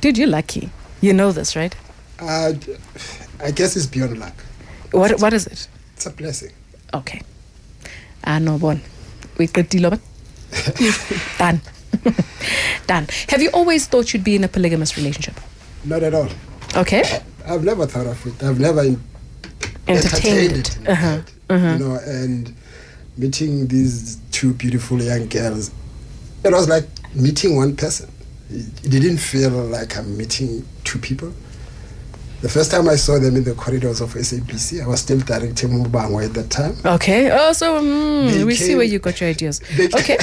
Dude, you're lucky. You know this, right? I guess it's beyond luck. What is it? It's a blessing. Okay. No, bon. We could deal with it. Done. Done. Have you always thought you'd be in a polygamous relationship? Not at all. Okay. I've never thought of it. I've never entertained it. You know, and meeting these two beautiful young girls, it was like meeting one person. It didn't feel like I'm meeting two people. The first time I saw them in the corridors of SABC, I was still directing Mubangwa at that time. Okay. Oh, so we see where you got your ideas. Okay.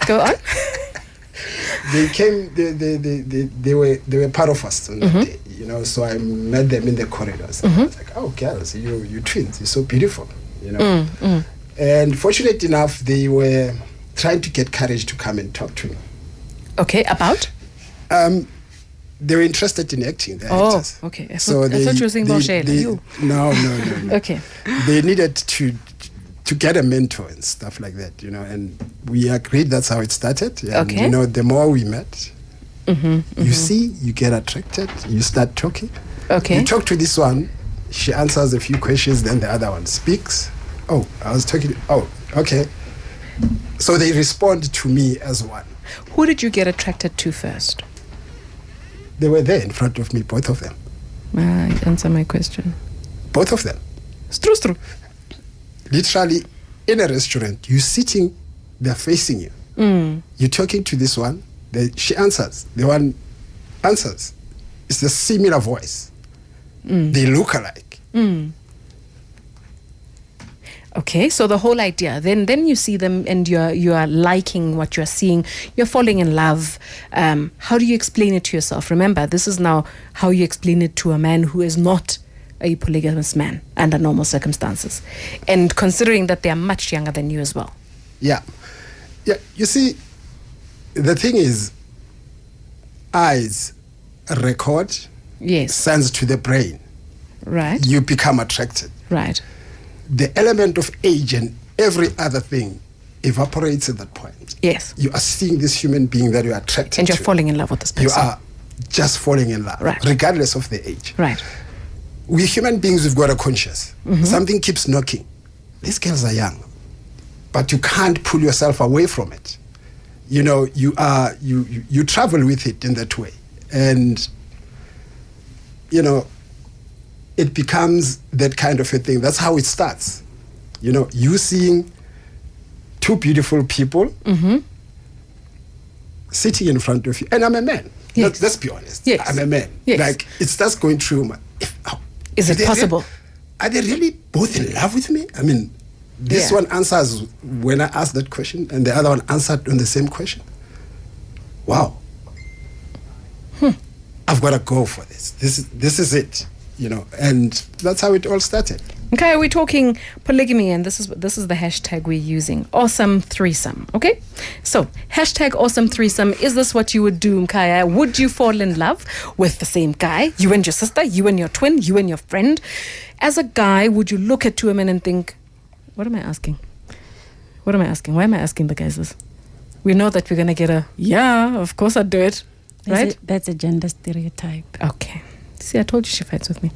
Go on. They came. They were part of us on that day. You know, so I met them in the corridors. I was like, "Oh, girls, you twins. You're so beautiful." You know. And fortunate enough, they were trying to get courage to come and talk to me. Okay. About? They were interested in acting. Actors. Okay. I thought you were saying Boshela. No. Okay. They needed to get a mentor and stuff like that, you know, and we agreed that's how it started. And, okay. You know, the more we met, you see, you get attracted, you start talking. Okay. You talk to this one, she answers a few questions, then the other one speaks. Oh, I was talking. Oh, okay. So they respond to me as one. Who did you get attracted to first? They were there in front of me, both of them. Answer my question. Both of them. Stru. Literally, in a restaurant, you're sitting, they're facing you. You're talking to this one, she answers. The one answers. It's the similar voice. They look alike. Okay, so the whole idea, then you see them and you are liking what you're seeing, you're falling in love. How do you explain it to yourself? Remember, this is now how you explain it to a man who is not a polygamous man under normal circumstances, and considering that they are much younger than you as well. Yeah. You see, the thing is, eyes record, sends to the brain. Right. You become attracted. Right. The element of age and every other thing evaporates at that point. Yes. You are seeing this human being that you are attracted to. And you're falling in love with this person. You are just falling in love, right, regardless of the age. Right. We human beings, we've got a conscience. Something keeps knocking. These girls are young, but you can't pull yourself away from it. You know, you travel with it in that way. And, you know, it becomes that kind of a thing. That's how it starts. You know, you seeing two beautiful people sitting in front of you. And I'm a man. Yes. Let's be honest. Yes. I'm a man. Yes. Like, it starts going through my... Is it possible? Are they really both in love with me? I mean, this one answers when I ask that question, and the other one answered on the same question. Wow. I've got to go for this. This is it, you know, and that's how it all started. Okay, we're talking polygamy, and this is the hashtag we're using. Awesome threesome. Okay, so hashtag awesome threesome. Is this what you would do, Mkaya? Would you fall in love with the same guy? You and your sister, you and your twin, you and your friend. As a guy, would you look at two women and think, "What am I asking? What am I asking? Why am I asking the guys this?" We know that we're gonna get a of course I'd do it, right? That's a gender stereotype. Okay. See, I told you she fights with me.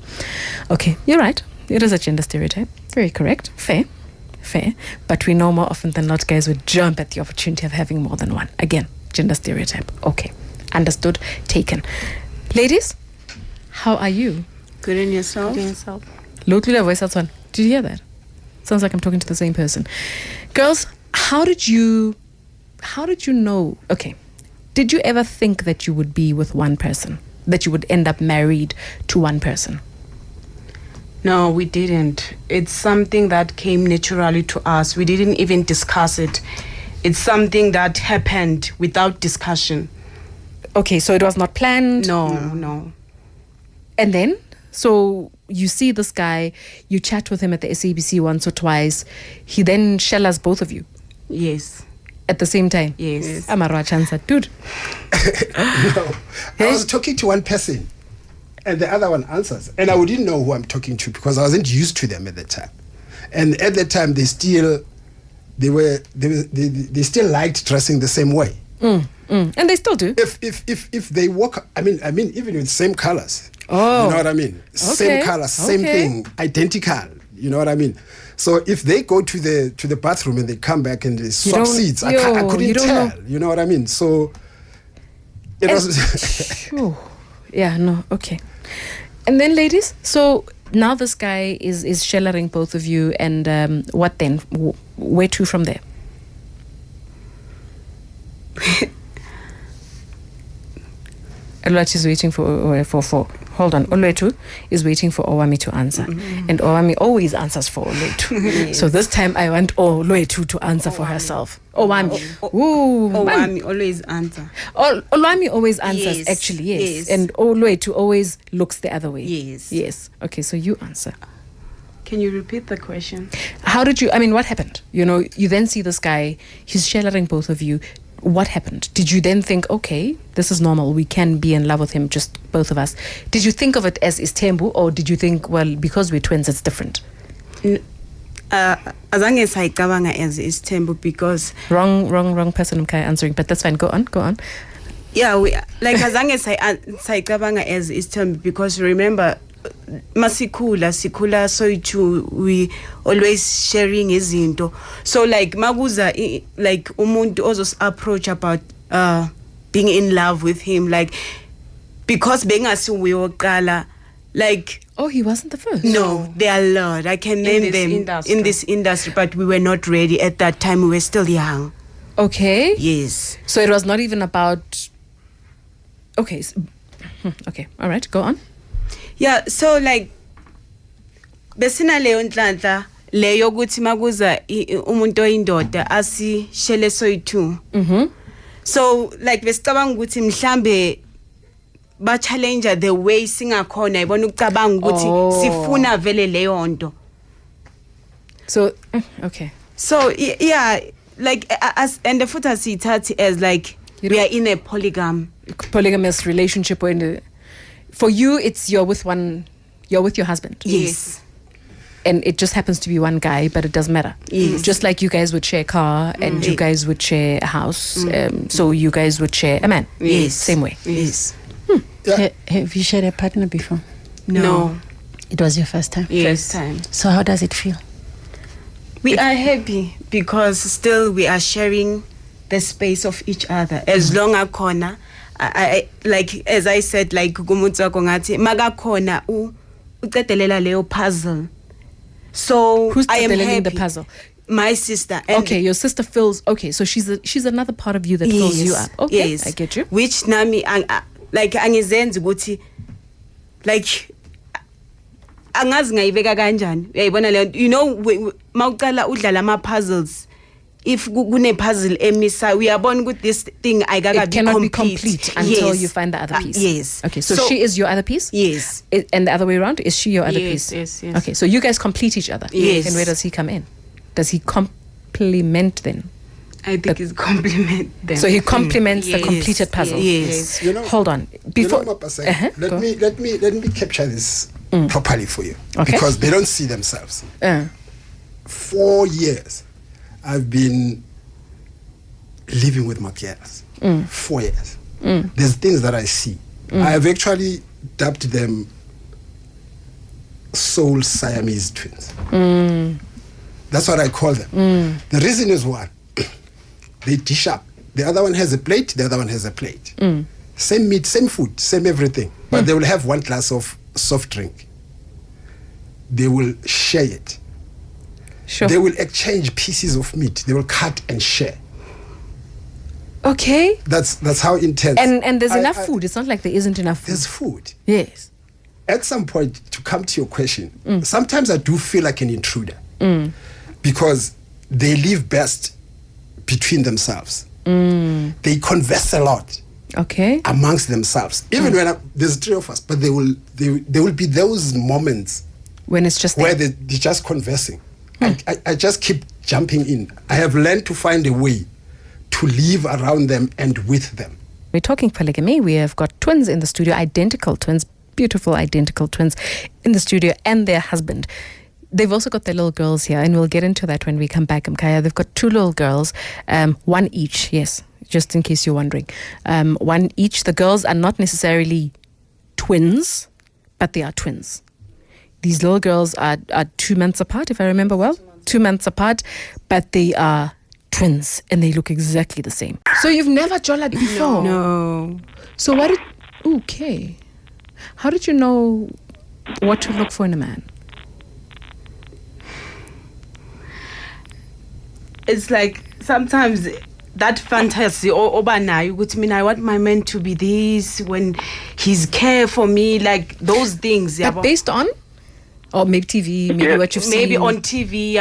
Okay, you're right. It is a gender stereotype. Very correct. Fair. But we know more often than not guys would jump at the opportunity of having more than one. Again, gender stereotype. Okay. Understood. Taken. Ladies, how are you? Good in yourself? Good in yourself. Lotula voice out one. Did you hear that? Sounds like I'm talking to the same person. Girls, how did you know? Okay. Did you ever think that you would be with one person? That you would end up married to one person? No, we didn't. It's something that came naturally to us. We didn't even discuss it. It's something that happened without discussion. Okay, so it was not planned? No. And then, so you see this guy, you chat with him at the SABC once or twice. He then shells both of you? Yes. At the same time? Yes. I'm a Rachansa, dude. No. I was talking to one person, and the other one answers. And I didn't know who I'm talking to because I wasn't used to them at the time. And at that time, they still liked dressing the same way. And they still do. If they walk, I mean even with same colors. Oh. You know what I mean? Same color, same thing, identical. You know what I mean? So if they go to the bathroom and they come back and they swap seats, I couldn't tell. Know. You know what I mean? So it was. Yeah, no, okay. And then, ladies, so now this guy is shellering both of you, and what then? Where to from there? Olwethu is waiting for hold on. Olwethu is waiting for Owami to answer, and Owami always answers for Olwethu. Yes. So this time I want Olwethu to answer for herself. Owami, Owami always answer. Owami always answers. Yes. Actually, yes. Yes. And Olwethu always looks the other way. Yes. Yes. Okay, so you answer. Can you repeat the question? How did you? I mean, what happened? You know, you then see this guy. He's shellering both of you. What happened? Did you then think, okay, this is normal, we can be in love with him, just both of us? Did you think of it as istembu, or did you think, well, because we're twins, it's different? Azange sayicabanga as istembu because Wrong person answering, but that's fine. Go on. yeah, we like azange sayicabanga as istembu because remember sikula so we always sharing izinto, so like makuza like umuntu ozos approach about being in love with him, like because bengasiwe oqala, like Oh, he wasn't the first. no, there are a lot I can name them in this industry, but we were not ready at that time. We were still young. Okay. Yes. So it was not even about. Okay. Okay. All right. Go on. Yeah, so like besina leyo nhlanhla leyo ukuthi makuza umuntu oyindoda asishele soyi2. So like besicabanga ukuthi mhlambe ba challenge the way singakhona ibona ukucabanga ukuthi sifuna vele leyo nto. So okay. So yeah, like as and the futhi asithathi as like we are in a Polygamous relationship, or for you, it's you're with your husband. Yes. And it just happens to be one guy, but it doesn't matter. Yes. Just like you guys would share a car and you guys would share a house, so you guys would share a man. Yes. Same way. Yes. Yeah. Have you shared a partner before? No. It was your first time? First time. So how does it feel? We are happy because still we are sharing the space of each other. As long as khona, I like as I said, like kumuntu wako ngathi magakhona uqedelela leyo puzzle. So Who's I am happy. the puzzle? My sister. And Okay, your sister fills. Okay, so she's another part of you that fills you up. Okay, yes. I get you. Which nami like angizenzi ukuthi like angazi ngayibeka kanjani. Uyayibona leyo, you know, mawuqala udlala ama puzzles, if kune puzzle emisa uyabona ukuthi this thing It cannot be complete until you find the other piece. Yes. Okay, so she is your other piece? Yes. And the other way around, is she your other Yes, piece? yes. Okay, so you guys complete each other. Yes. And where does he come in? Does he complement then? I think it's compliment them. So he complements the Yes. completed puzzle. Yes. You know, Hold on. Before Mapaseka, go. let me capture this properly for you, Okay. because they don't see themselves. 4 years I've been living with my girls. 4 years. There's things that I see. I have actually dubbed them soul Siamese twins. That's what I call them. The reason is one, they dish up. The other one has a plate, the other one has a plate. Same meat, same food, same everything. But they will have one glass of soft drink. They will share it. Sure. They will exchange pieces of meat. They will cut and share. Okay. That's how intense. And there's enough food. It's not like there isn't enough food. There's food. Yes. At some point, to come to your question, sometimes I do feel like an intruder because they live best between themselves. They converse a lot Okay. amongst themselves. Even when there's 3 of us, but there will be those moments When it's just where there. they're just conversing. I just keep jumping in. I have learned to find a way to live around them and with them. We're talking polygamy. We have got twins in the studio, identical twins, beautiful identical twins in the studio, and their husband. They've also got their little girls here, and we'll get into that when we come back, Mkaya. They've got 2 little girls, 1 each, yes. just in case you're wondering. One each. The girls are not necessarily twins, but they are twins. These little girls are 2 months apart, if I remember well. 2 months apart, but they are twins and they look exactly the same. So you've never jolad before? No. So what did... Okay. How did you know what to look for in a man? It's like sometimes that fantasy obanayo ukuthi mina I want my man to be this when he's care for me, like those things. But based on? Or maybe TV, maybe what you've seen? Maybe on TV,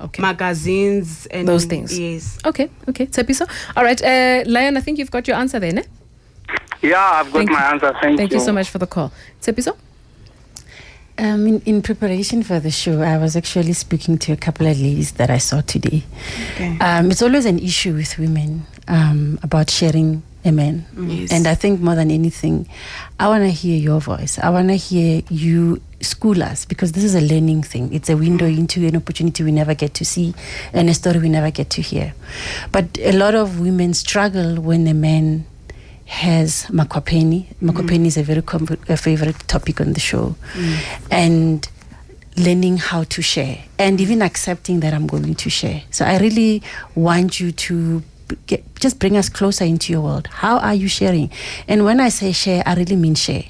Okay. magazines and those things. Yes. Okay. Tsepiso. All right. Lion, I think you've got your answer there, ne? Yeah, I've got my answer. Thank you. Thank you so much for the call. Tsepiso? In preparation for the show, I was actually speaking to a couple of ladies that I saw today. Okay. It's always an issue with women about sharing a man. Yes. And I think more than anything, I want to hear your voice. I want to hear you school us, because this is a learning thing. It's a window into an opportunity we never get to see and a story we never get to hear. But a lot of women struggle when a man has makwapeni. Makwapeni is a very a favorite topic on the show. And learning how to share and even accepting that I'm going to share. So I really want you to just bring us closer into your world. How are you sharing? And when I say share, I really mean share.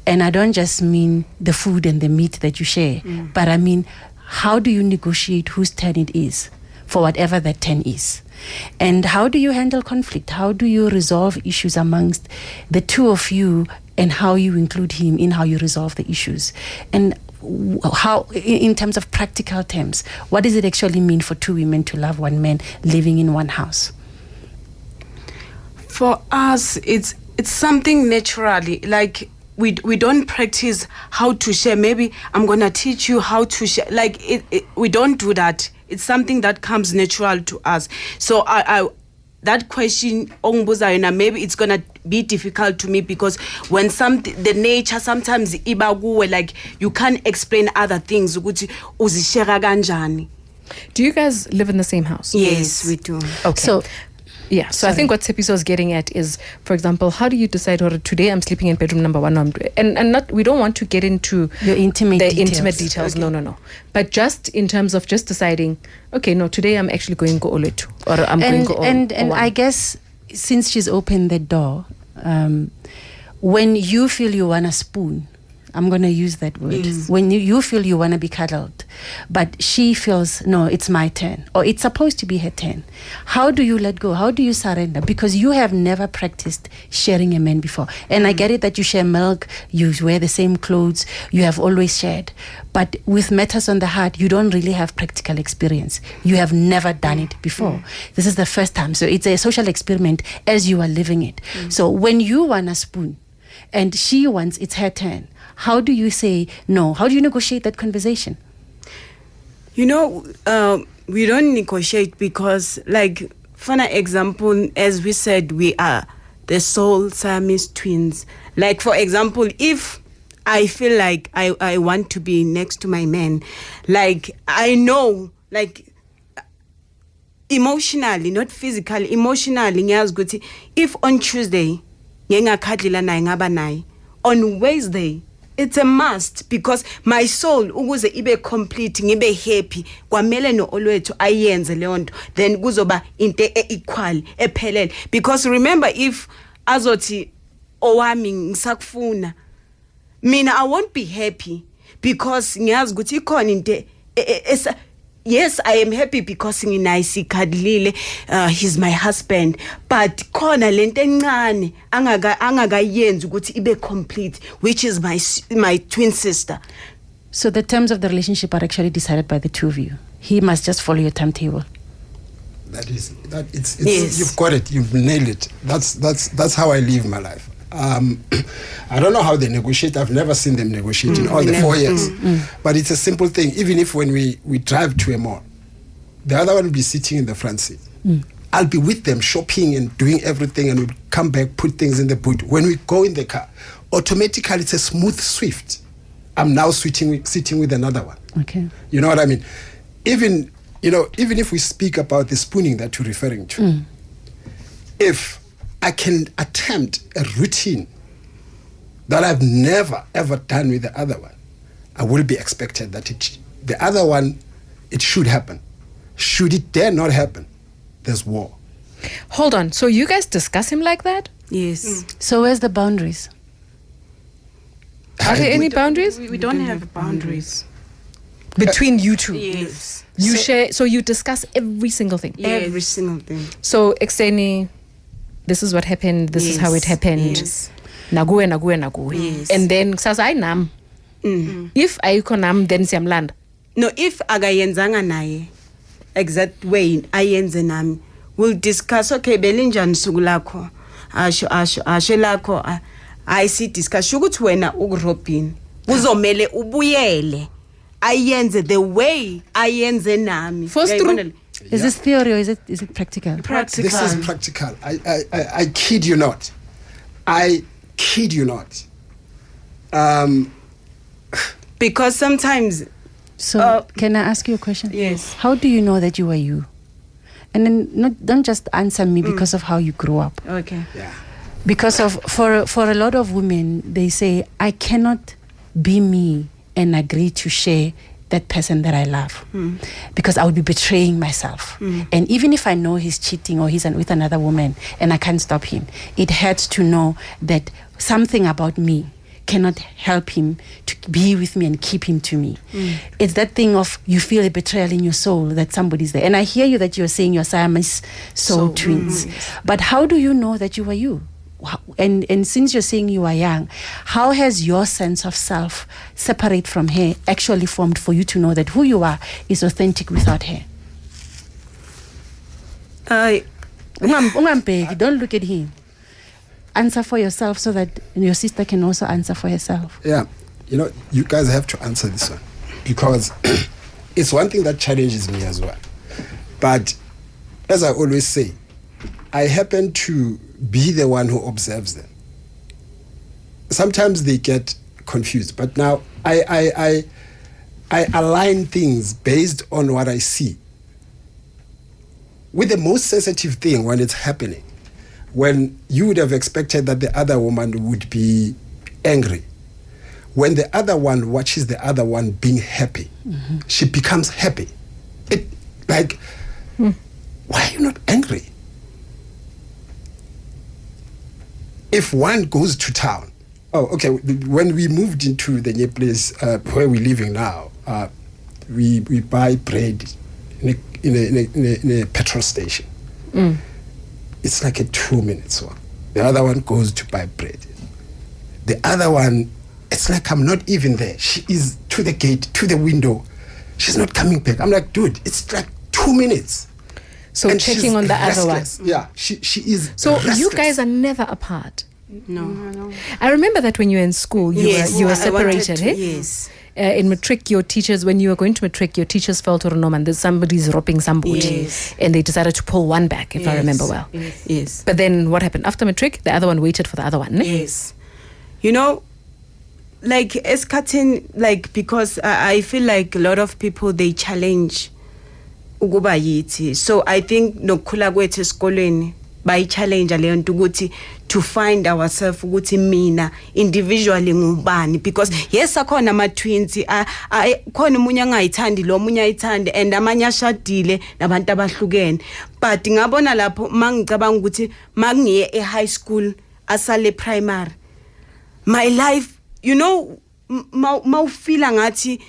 And I don't just mean the food and the meat that you share, but I mean, how do you negotiate whose turn it is for whatever that turn is? And how do you handle conflict? How do you resolve issues amongst the two of you, and how you include him in how you resolve the issues? And how, in terms of practical terms, what does it actually mean for two women to love one man living in one house? For us, it's something naturally. Like we don't practice how to share. Maybe I'm gonna teach you how to share. Like we don't do that. It's something that comes natural to us. So I that question, maybe it's gonna be difficult to me, because when the nature sometimes ibaguwe, like you can't explain other things. Do you guys live in the same house? Yes, we do. Okay. So I think what Tsepiso is getting at is, for example, how do you decide, or today I'm sleeping in bedroom number 1, and not, we don't want to get into your intimate details. Okay. No. But just in terms of just deciding, okay, no, today I'm actually going to Olwethu, or I'm going to and I guess since she's opened the door, when you feel you want a spoon, I'm going to use that word. Yes. When you feel you want to be cuddled, but she feels, no, it's my turn, or it's supposed to be her turn. How do you let go? How do you surrender? Because you have never practiced sharing a man before. And I get it that you share milk, you wear the same clothes, you have always shared. But with matters on the heart, you don't really have practical experience. You have never done it before. This is the first time. So it's a social experiment as you are living it. So when you want a spoon and she wants, it's her turn, how do you say no? How do you negotiate that conversation? You know, we don't negotiate because, like, for an example, as we said, we are the soul Siamese twins. Like, for example, if I feel like I want to be next to my man, like, I know, like, emotionally, not physically, emotionally, if on Tuesday, on Wednesday, it's a must, because my soul ukuze ibe complete, ngibe happy, kwamele no Olwethu ayenze leyo nto, then kuzoba into equal ephelele. Because remember, if azothi owami ngisakufuna, mina I won't be happy, because ngiyazi ukuthi ikhona into yes, I am happy because nginaisi kadlile, he's my husband, but khona lento encane angakayenzi ukuthi ibe complete, which is my twin sister. So the terms of the relationship are actually decided by the two of you. He must just follow your timetable. It's Yes. You've got it. You've nailed it. That's how I live my life. I don't know how they negotiate. I've never seen them negotiate in all the 4 years. But it's a simple thing. Even if when we drive to a mall, the other one will be sitting in the front seat. I'll be with them shopping and doing everything, and we'll come back, put things in the boot. When we go in the car, automatically it's a smooth swift. I'm now sitting with another one. Okay. You know what I mean? Even if we speak about the spooning that you're referring to, if I can attempt a routine that I've never ever done with the other one, I will be expected that the other one, it should happen. Should it dare not happen, there's war. Hold on. So you guys discuss him like that? Yes. So where's the boundaries? Are there any boundaries? We don't have boundaries. Between you two? Yes. You share, so you discuss every single thing? Yes. Every single thing. So, Ekseni, this is what happened, this is how it happened. Yes. Nague. Yes. And then, kusasa I nam. If ayikho nam, then siyamlanda. No, if akayenzanga naye exact way ayenze nami, we'll discuss, okay, belinjani suku lakho. Asho lakho. I see discuss ukuthi wena ukurobhini. Uzomele ubuyele. Ayenze the way ayenze nami. First Is this theory or is it practical? Practical. This is practical. I kid you not. I kid you not. Because sometimes. So can I ask you a question? Yes. How do you know that you are you? And then don't just answer me because of how you grew up. Okay. Yeah. Because for a lot of women, they say, I cannot be me and agree to share that person that I love because I would be betraying myself. And even if I know he's cheating or he's with another woman and I can't stop him, it hurts to know that something about me cannot help him to be with me and keep him to me. It's that thing of you feel a betrayal in your soul that somebody's there. And I hear you that you're saying you're Siamese soul twins. But how do you know that you are you? And since you're saying you are young, how has your sense of self separate from her actually formed for you to know that who you are is authentic without her? Ungambheki, don't look at him. Answer for yourself so that your sister can also answer for herself. Yeah, you guys have to answer this one because it's one thing that challenges me as well. But as I always say, I happen to be the one who observes them. Sometimes they get confused, but now I align things based on what I see. With the most sensitive thing when it's happening, when you would have expected that the other woman would be angry, when the other one watches the other one being happy, she becomes happy. Why are you not angry? If one goes to town, when we moved into the new place where we're living now, we buy bread in a petrol station. It's like a 2 minutes walk. The other one goes to buy bread. The other one, it's like I'm not even there. She is to the gate, to the window. She's not coming back. I'm like, dude, it's like 2 minutes. So And checking she's on the other one. restless. Yeah, she is. So restless. you guys are never apart. No. I remember that when you were in school, you were I wanted separated. to- Eh? Yes. In matric, your teachers, when you were going to matric, your teachers felt or no man, that somebody's robbing somebody, Yes. and they decided to pull one back, if I remember well. Yes. But then what happened after matric? The other one waited for the other one. Ne? Yes. Like eskatin, like because I feel like a lot of people they challenge ukuba yithi. So I think nokukhula kwethu esikoleni bayi challenge leyo nto ukuthi to find ourselves ukuthi mina individually ngubani, because yes akhona ama twins khona umunye angayithandi lo munye ayithandi and amanye ashadile nabantu abahlukene, but ngabona lapho mangicabanga ukuthi mangiye e high school asale primary, my life mawufila ngathi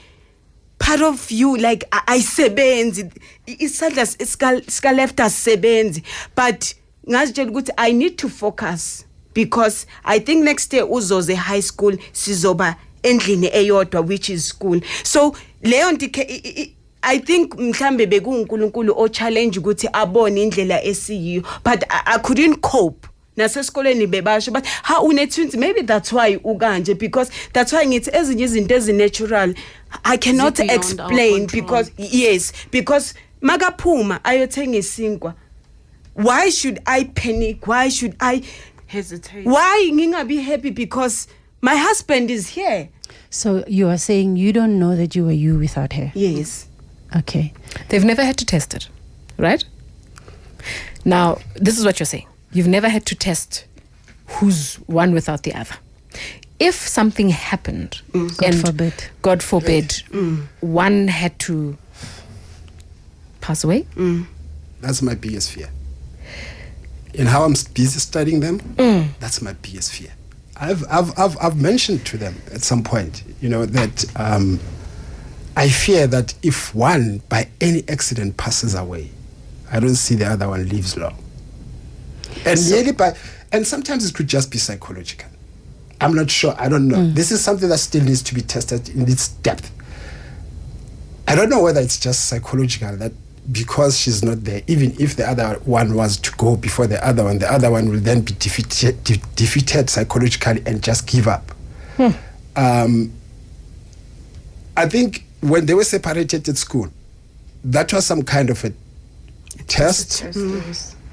part of you like ayisebenzi, isandla sika left asebenzi, but ngazitshela ukuthi I need to focus because I think next year uzoze high school sizoba endlini eyodwa which is school. So leyo nto I think mhlambe bekuNkulunkulu o challenge ukuthi abone indlela esiyiyo, but I couldn't cope. Nasesikoleni bebasho but how une-twins, maybe that's why ukanje, because that's why ngithi ezinye izinto ezinatural I cannot explain because because makaphuma ayothenga isinkwa, why should I panic, why should I hesitate, why ngingabe happy because my husband is here? So you are saying you don't know that you were you without her? Yes. Okay. They've never had to test it, right? Now, this is what you're saying. You've never had to test who's one without the other. If something happened, God forbid, one had to pass away, that's my biggest fear. And how I'm busy studying them, that's my biggest fear. I've mentioned to them at some point, that I fear that if one by any accident passes away, I don't see the other one lives long. And sometimes it could just be psychological. I'm not sure. I don't know. This is something that still needs to be tested in its depth. I don't know whether it's just psychological, that because she's not there, even if the other one was to go before the other one will then be defeated psychologically and just give up. I think when they were separated at school, that was some kind of a test.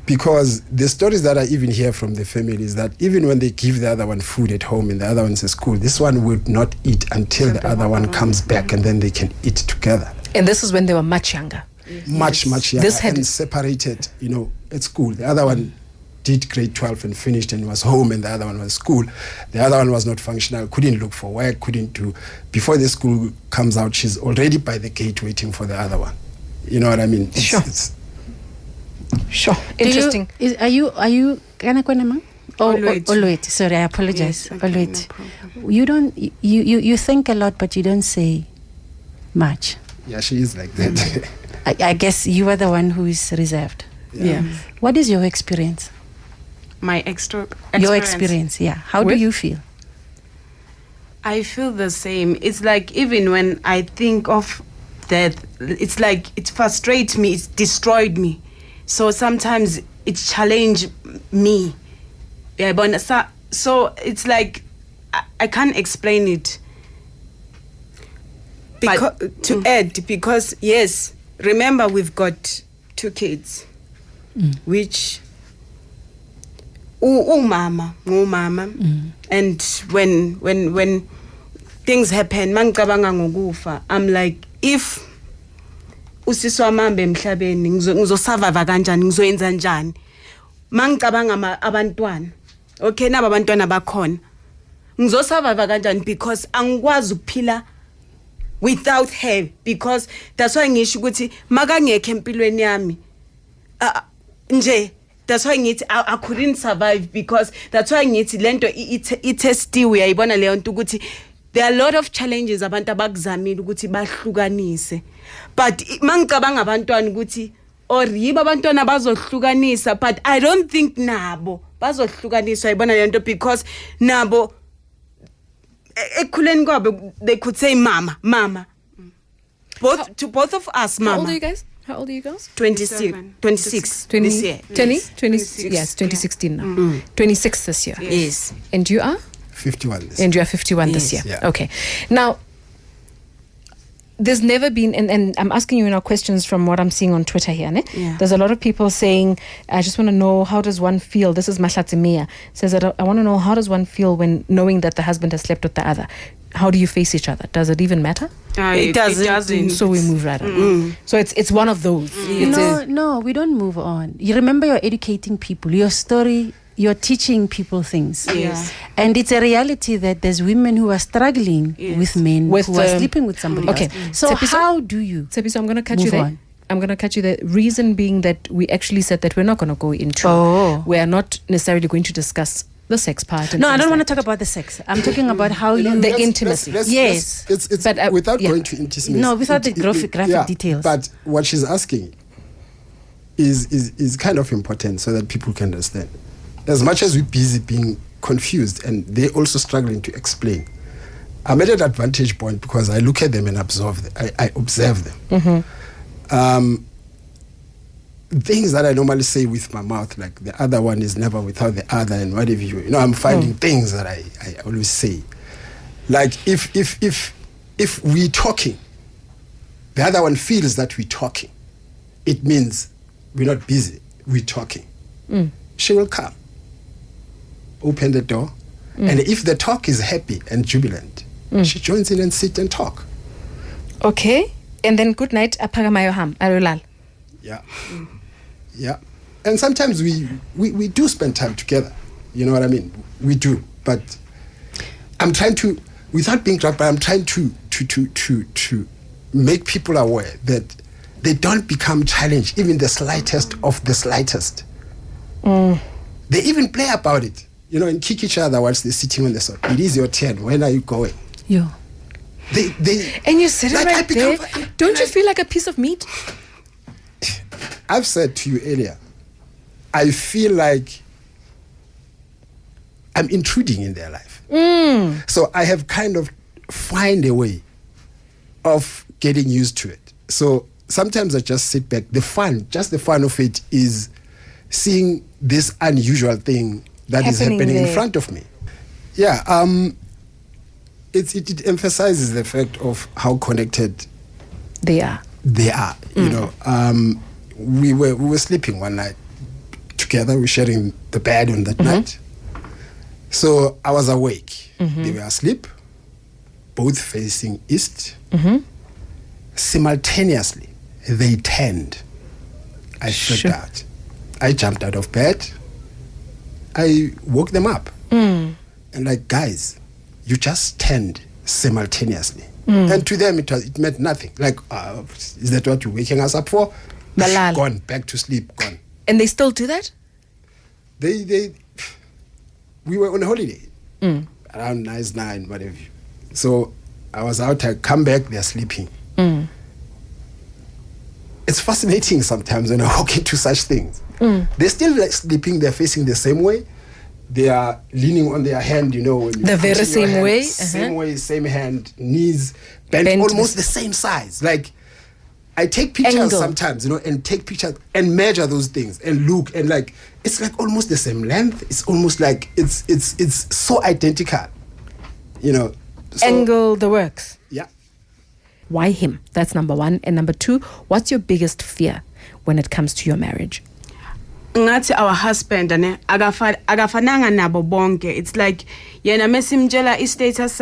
Because the stories that I even hear from the family is that even when they give the other one food at home and the other one's at school, this one would not eat until the other one comes back, and then they can eat together. And this is when they were much younger. Much younger. This had and separated, at school. The other one did grade 12 and finished and was home, and the other one was school. The other one was not functional, couldn't look for work, couldn't do. Before the school comes out, she's already by the gate waiting for the other one. You know what I mean? Sure. Interesting. Are you Kanakwanama? Olwethu. Sorry, I apologize. Yes, Olwethu. no You don't. You think a lot, but you don't say much. Yeah, she is like that. I guess you are the one who is reserved. Yeah. What is your experience? My experience. Your experience, yeah. How do you feel? I feel the same. It's like even when I think of death, it's like it frustrates me. It's destroyed me. So sometimes it challenges me. Yeah, but so it's like I can't explain it. To add, because yes, remember we've got 2 kids, which mama, and when things happen, mangicabanga ngokufa, I'm like, if usisi wamambe emhlabeni ngizosurvive kanjani, ngizoyenza njani mangicabanga abantwana, okay, naba abantwana bakhona ngizosurvive kanjani, because angikwazi ukuphila without her, because that's why ngisho ukuthi makangekho empilweni yami nje, that's why ngithi I couldn't survive, because that's why ngithi lento itestiwe, uyayibona leyo nto ukuthi there are a lot of challenges abantu abakuzamile ukuthi bahlukanise, but mangicabanga abantwana ukuthi or yiba abantwana bazohlukanisa, but I don't think nabo bazohlukanisa, uyayibona leyo nto, because nabo ekhuleni kwabo they could say mama, both of us, mama. How old are you guys? How old are you girls? 26 20, this year. 20? Yes, 2016 now. 26 this year. Yes. And you are? 51 this And you are 51 this year. Yeah. Okay. Now, there's never been, and I'm asking you questions from what I'm seeing on Twitter here. Ne? Yeah. There's a lot of people saying, I just want to know, how does one feel? This is Mahlatsimia. Says that I want to know, how does one feel when knowing that the husband has slept with the other? How do you face each other? Does it even matter? It doesn't. So we move right on. So it's one of those. No, we don't move on. You remember, you're educating people. Your story, you're teaching people things. Yes. And it's a reality that there's women who are struggling with men who are sleeping with somebody else. So how do you Tsepiso, I'm going to cut you move there. on? I'm going to cut you there. Reason being that we actually said that we're not going to go into. We are not necessarily going to discuss the sex part. No, I don't want to talk about the sex. I'm talking about how the intimacy. Yes. It's But, without going to intimacy. No, without the graphic details. But what she's asking is kind of important so that people can understand. As much as we're busy being confused and they're also struggling to explain, I'm at an advantage point because I look at them and I observe them. Things that I normally say with my mouth, like the other one is never without the other, and whatever I'm finding things that I always say. Like if we're talking, the other one feels that we're talking, it means we're not busy, we're talking. She will come, open the door, and if the talk is happy and jubilant, she joins in and sit and talk. Okay, and then good night, apagamayo ham, arulal. Yeah. Yeah. and sometimes we do spend time together. You know what I mean? We do, but I'm trying to, without being drunk, but I'm trying to make people aware that they don't become challenged, even the slightest of the slightest. They even play about it, you know, and kick each other whilst they're sitting on the sofa. It is your turn. When are you going? Yeah. And you're sitting like right there. Don't you feel like a piece of meat? I've said to you earlier, I feel like I'm intruding in their life. So I have kind of find a way of getting used to it. So sometimes I just sit back. The fun of it is seeing this unusual thing that is happening in front of me. Yeah, it emphasizes the fact of how connected they are. You know, we were sleeping one night together. We were sharing the bed on that night. So I was awake. They were asleep, both facing east. Simultaneously, they turned. I freaked out. I jumped out of bed. I woke them up. And like, guys, you just turned simultaneously. And to them, it meant nothing. Like, is that what you're waking us up for? Gone, back to sleep, gone. And they still do that? We were on a holiday. Around 9, whatever. So I was out, I come back, they're sleeping. It's fascinating sometimes when I walk into such things. They're still like sleeping, they're facing the same way. They are leaning on their hand, you know. When you the very same hand, way? Same way, same hand, knees bent almost the same size. Like, I take pictures sometimes, you know, and take pictures and measure those things and look and like, it's like almost the same length. It's almost like it's so identical, you know. So, angle the works. Yeah. Why him? That's number one. And number two, what's your biggest fear when it comes to your marriage? Ngathi our husband ane akafananga nabo bonke. It's like yena mesimtshela i-status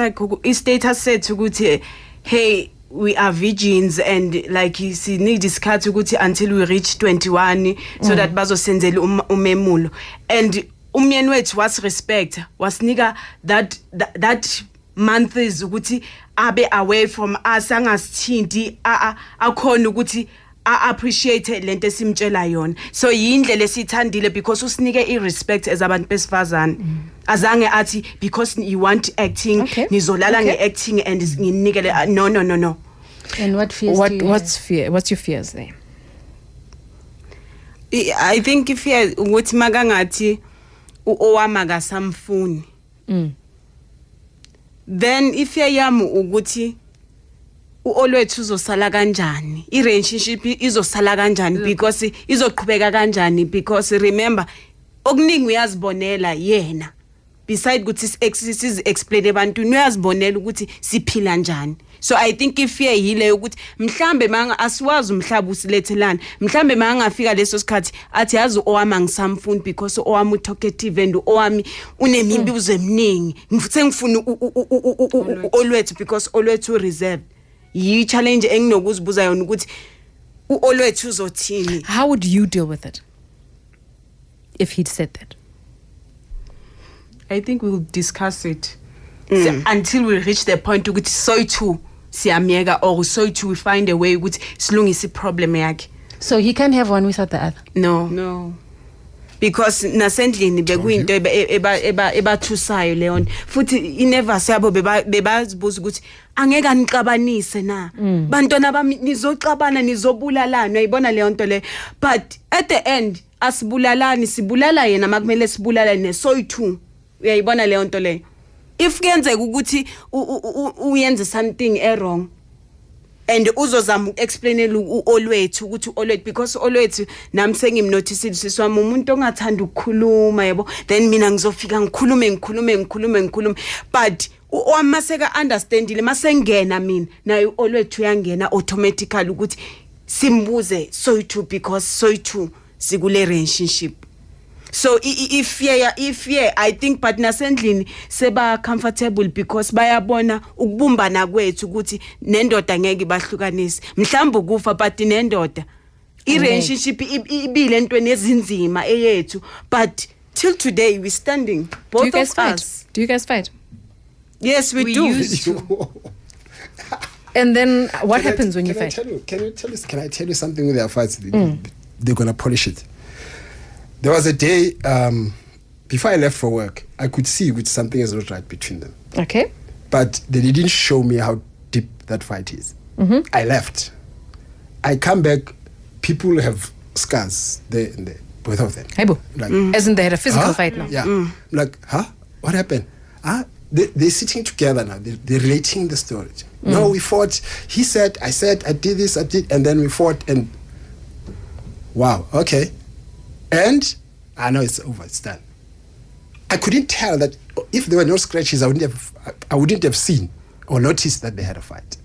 sethu ukuthi hey, we are virgins and like he need isikhathi ukuthi until we reach 21 so that bazosenzela umemulo. And umyeni wethu was respect, wasinika that month is ukuthi abe away from us, angasithinti akhona ukuthi appreciate lento esimtshela yona. So yindlela esithandile because usinike irespect as abantu besifazane. Azange athi because you want acting nizolala ngeacting and nginikele no. And what fears do you have? What's your fears there? I think if fear ukuthi makangathi uowami akasamfuni. Then if yami ukuthi Olwethu uzosala kanjani, i-relationship izosala kanjani because izoqhubeka kanjani because remember okuningi uyazibonela yena beside ukuthi siz explain ebantwini uyazibonela ukuthi siphila njani. So I think if fear yile ukuthi mhlambe manga asiwazi umhlaba usilethelana, mhlambe manga ngafika leso sikhathi athi yazi owami ngisamfuni because owami utalkative and owami unemimbizo eminingi ngifuna Olwethu because Olwethu reserved. Yi challenge enginokuzibuza yona ukuthi uOlwethu uzothini. How would you deal with it if he'd said that? I think we'll discuss it until we reach the point ukuthi soyithu siyamyeka or soyithu we find a way ukuthi silungise problem yakhe. So he can't have one without the other? No. Because nasendlini bekuyinto ebathusayo leon futhi inever siyabo bebazibuza ukuthi angeke anixabanise na bantwana bami nizoxabana nizobulalana uyibona leyo nto le but at the end asibulalani sibulala yena makumele sibulala nesoyithu uyayibona leyo nto le if kuyenzeka ukuthi uyenze something wrong and uzozama explainela uOlwethu ukuthi Olwethu because Olwethu nami sengimnoticeile siswami umuntu ongathanda ukukhuluma yebo then mina ngizofika ngikhulume but Mapaseka understandile masengena mina naye Olwethu uyangena automatically ukuthi simbuze soyithu because soyithu sikule relationship. So if fear I think partner sendlini seba comfortable because bayabona ukubumbana kwethu ukuthi nendoda ngeke bahlukanise mhlawumbe ukufa but nendoda i-relationship ibile entweni ezinzima eyethu, but till today we're standing, both Do you guys of fight? us. Do you guys fight? Yes, we do. used to. And then what happens when you fight? Can I tell you something with their fights? They're gonna polish it. There was a day before I left for work, I could see which something is not right between them. Okay. But they didn't show me how deep that fight is. I left. I come back, people have scars there and there, both of them. Hey, boo. Like, As in they had a physical fight now. Yeah. Like, what happened? They're sitting together now. They're relating the story. No, we fought. He said, I said, I did this, I did, and then we fought. And wow, okay. And I know it's over. It's done. I couldn't tell that if there were no scratches, I wouldn't have seen or noticed that they had a fight.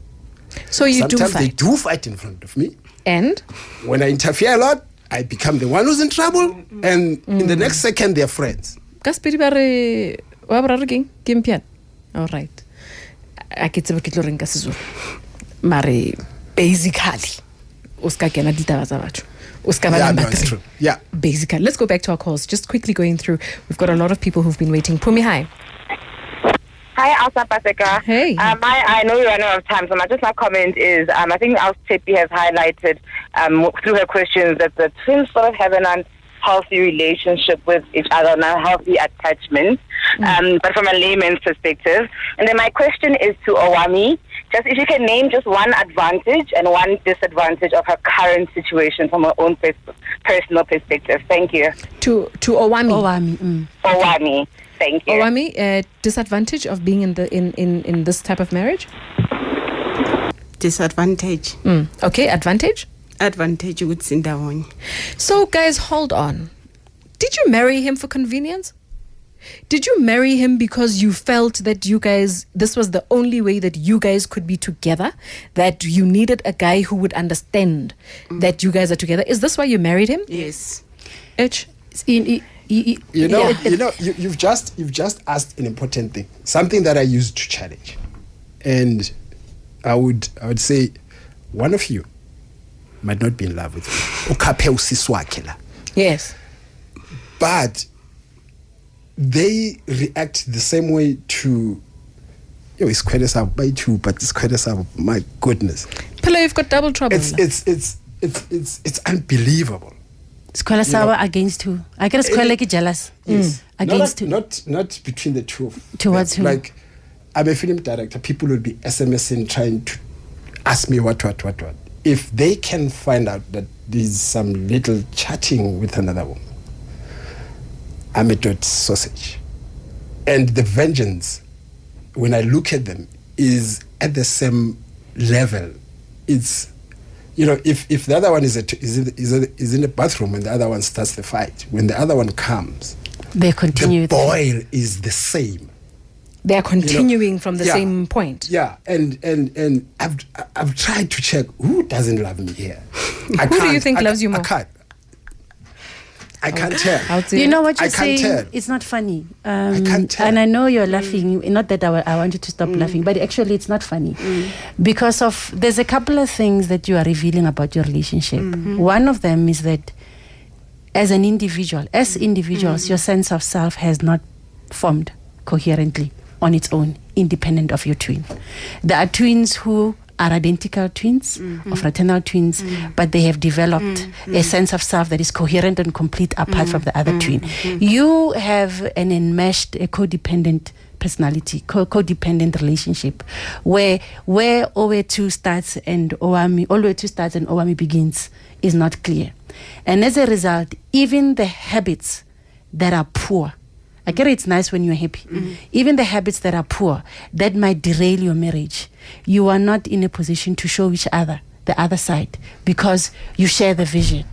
So you Sometimes do they fight. do fight in front of me. And When I interfere a lot, I become the one who's in trouble, and in the next second, they're friends. Kasperi bare wa boraro keng? Ke mpiana? All right. A ke tsebe ke tlo reng ka Sezulu. Mare basically o ska kena ditaba tsa batho. O ska ba Yeah, number no, it's three. true. Yeah. Basically. Let's go back to our calls. Just quickly going through. We've got a lot of people who've been waiting. Pumi, hi. Hi, Mapaseka. Hey. I know we're running out of time, so my comment is, I think Tippy has highlighted through her questions that the twins sort of have an unhealthy relationship with each other, an unhealthy attachment, but from a layman's perspective. And then my question is to Owami, just if you can name just one advantage and one disadvantage of her current situation from her own personal perspective. Thank you. To Owami. Owami. Thank you. Owami, disadvantage of being in this type of marriage? Disadvantage. Okay, advantage? Advantage ukuthi ndawonye. So guys, hold on. Did you marry him for convenience? Did you marry him because you felt that you guys, this was the only way that you guys could be together, that you needed a guy who would understand that you guys are together? Is this why you married him? Yes. You've just asked an important thing, something that I used to challenge, and I would say one of you might not be in love with me. Yes. But they react the same way to it's quite a by two, but it's quite a my goodness. Pilla, you've got double trouble. It's unbelievable. Squala Sawa against who? I get a squala like jealous. Yes. Against who? Not between the two of Towards them. who? Like, I'm a film director. People will be SMSing trying to ask me what. If they can find out that there's some little chatting with another woman, I'm a dirt sausage. And the vengeance, when I look at them, is at the same level. It's, if the other one is in the bathroom and the other one starts the fight, when the other one comes, they continue. The boil is the same. They are continuing from the same point. Yeah, and I've tried to check who doesn't love me here. Who do you think loves you more? I can't tell. You know what you're I can't saying? tell. It's not funny. I can't tell. And I know you're laughing. Not that I want you to stop laughing, but actually it's not funny. Because there's a couple of things that you are revealing about your relationship. One of them is that as individuals, your sense of self has not formed coherently on its own, independent of your twin. There are twins who are identical twins or fraternal twins, but they have developed a sense of self that is coherent and complete apart from the other twin. You have an enmeshed, a codependent personality, codependent relationship, where Olwethu starts and Owami begins is not clear. And as a result, even the habits that are poor, I get it's nice when you're happy. Even the habits that are poor, that might derail your marriage. You are not in a position to show each other the other side because you share the vision.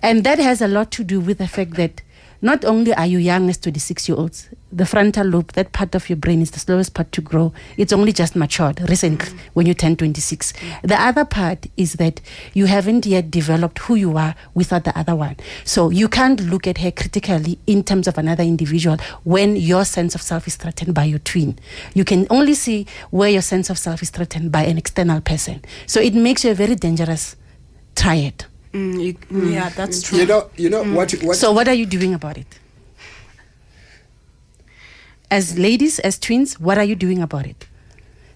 And that has a lot to do with the fact that not only are you young as 26-year-olds, the frontal lobe, that part of your brain is the slowest part to grow. It's only just matured recently when you turn 26. The other part is that you haven't yet developed who you are without the other one. So you can't look at her critically in terms of another individual when your sense of self is threatened by your twin. You can only see where your sense of self is threatened by an external person. So it makes you a very dangerous triad. Yeah, that's true. You know what? So what are you doing about it? As ladies, as twins, what are you doing about it?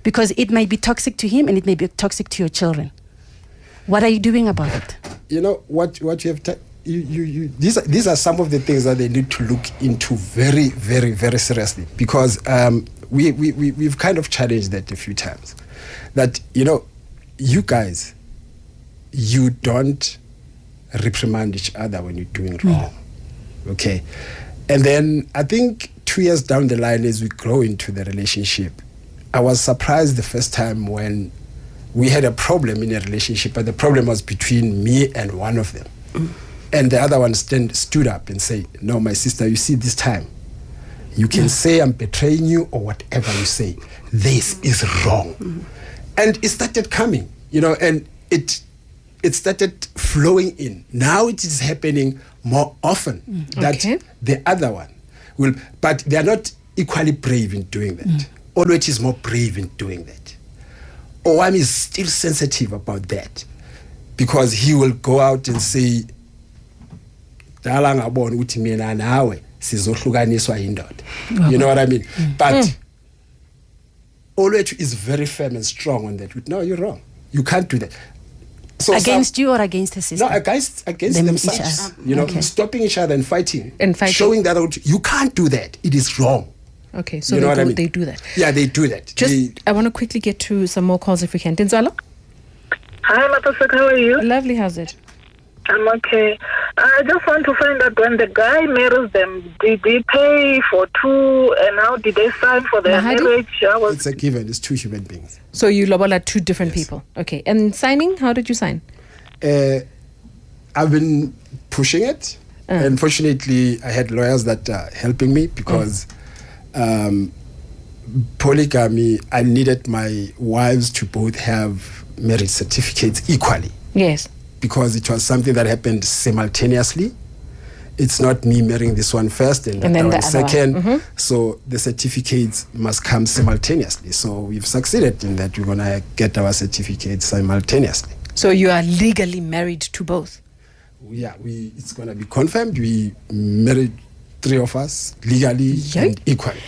Because it might be toxic to him and it may be toxic to your children. What are you doing about it? You know what you have. These are some of the things that they need to look into very, very, very seriously, because we've kind of challenged that a few times. That you guys, you don't reprimand each other when you're doing wrong, okay? And then I think 2 years down the line, as we grow into the relationship, I was surprised the first time when we had a problem in a relationship, but the problem was between me and one of them. And the other one stood up and said, no, my sister, you see, this time, you can say I'm betraying you or whatever you say. This is wrong. And it started coming, and it started flowing in. Now it is happening more often that the other one will, but they are not equally brave in doing that. Olwethu is more brave in doing that. Owami is still sensitive about that, because he will go out and say, dala ngabona ukuthi mina nawe sizohlukaniswa yindoda. You know what I mean? But Olwethu is very firm and strong on that. No, you're wrong. You can't do that. So against you or against the sister? No, against themselves. Stopping each other and fighting. Showing that out. You can't do that. It is wrong. Okay, so they do that. Yeah, they do that. I want to quickly get to some more calls if we can. Tinzalo? Hi, Mapaseka, how are you? Lovely, how's it? I'm okay. I just want to find out, when the guy marries them, did they pay for two, and how did they sign for their marriage? It's a given. It's two human beings. So you lobola two different people. Okay. And signing, how did you sign? I've been pushing it. Unfortunately, I had lawyers that are helping me, because polygamy, I needed my wives to both have marriage certificates equally. Yes. Because it was something that happened simultaneously. It's not me marrying this one first and then the second. So the certificates must come simultaneously. So we've succeeded in that. We're going to get our certificates simultaneously. So you are legally married to both? Yeah, it's going to be confirmed. We married 3 of us legally and equally.